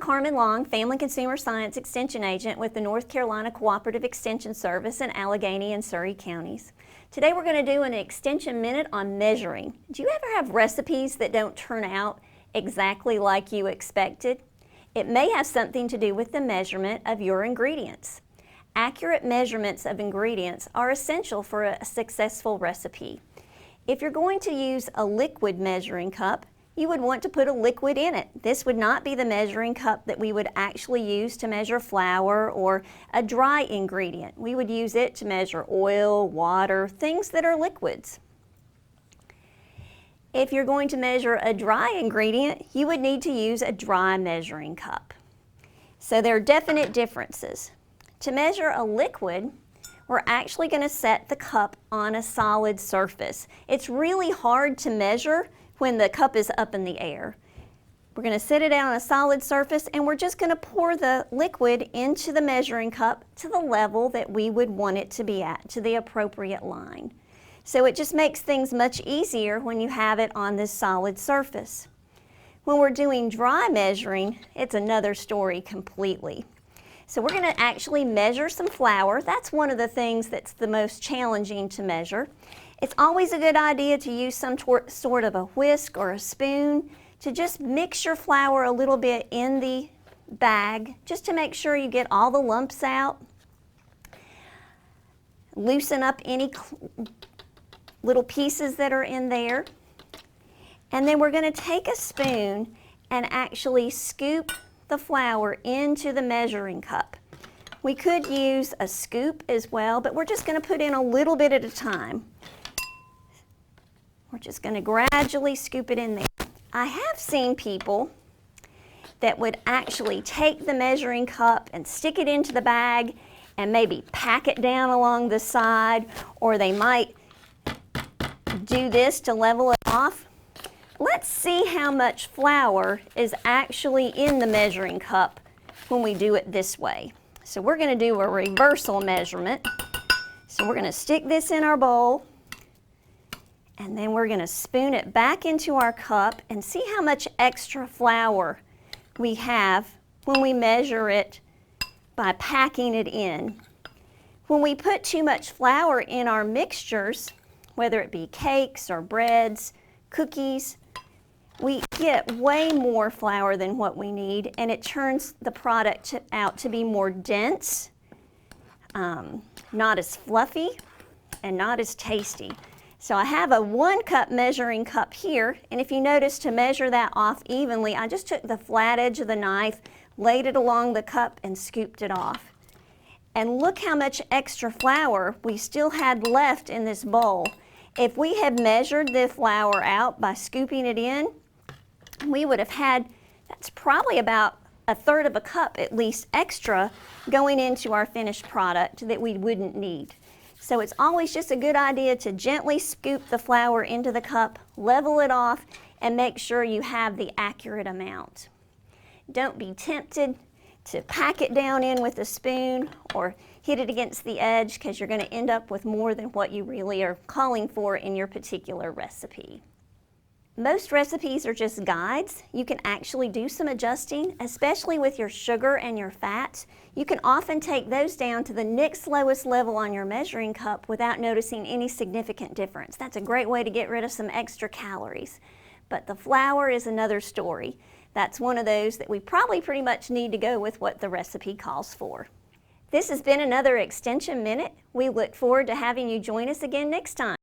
Carmen Long, Family Consumer Science Extension Agent with the North Carolina Cooperative Extension Service in Alleghany and Surry counties. Today we're going to do an extension minute on measuring. Do you ever have recipes that don't turn out exactly like you expected? It may have something to do with the measurement of your ingredients. Accurate measurements of ingredients are essential for a successful recipe. If you're going to use a liquid measuring cup, you would want to put a liquid in it. This would not be the measuring cup that we would actually use to measure flour or a dry ingredient. We would use it to measure oil, water, things that are liquids. If you're going to measure a dry ingredient, you would need to use a dry measuring cup. So there are definite differences. To measure a liquid, we're actually going to set the cup on a solid surface. It's really hard to measure when the cup is up in the air. We're going to set it on a solid surface and we're just going to pour the liquid into the measuring cup to the level that we would want it to be at, to the appropriate line. So it just makes things much easier when you have it on this solid surface. When we're doing dry measuring, it's another story completely. So we're going to actually measure some flour. That's one of the things that's the most challenging to measure. It's always a good idea to use some sort of a whisk or a spoon to just mix your flour a little bit in the bag, just to make sure you get all the lumps out. Loosen up any little pieces that are in there. And then we're going to take a spoon and actually scoop the flour into the measuring cup. We could use a scoop as well, but we're just going to put in a little bit at a time. We're just going to gradually scoop it in there. I have seen people that would actually take the measuring cup and stick it into the bag and maybe pack it down along the side, or they might do this to level it off. Let's see how much flour is actually in the measuring cup when we do it this way. So we're going to do a reversal measurement. So we're going to stick this in our bowl, and then we're going to spoon it back into our cup and see how much extra flour we have when we measure it by packing it in. When we put too much flour in our mixtures, whether it be cakes or breads, cookies, we get way more flour than what we need, and it turns the product out to be more dense, not as fluffy, and not as tasty. So I have a 1 cup measuring cup here, and if you notice, to measure that off evenly, I just took the flat edge of the knife, laid it along the cup, and scooped it off. And look how much extra flour we still had left in this bowl. If we had measured the flour out by scooping it in, we would have had, that's probably about 1/3 of a cup at least extra going into our finished product that we wouldn't need. So it's always just a good idea to gently scoop the flour into the cup, level it off, and make sure you have the accurate amount. Don't be tempted to pack it down in with a spoon or hit it against the edge, because you're going to end up with more than what you really are calling for in your particular recipe. Most recipes are just guides. You can actually do some adjusting, especially with your sugar and your fats. You can often take those down to the next lowest level on your measuring cup without noticing any significant difference. That's a great way to get rid of some extra calories. But the flour is another story. That's one of those that we probably pretty much need to go with what the recipe calls for. This has been another Extension Minute. We look forward to having you join us again next time.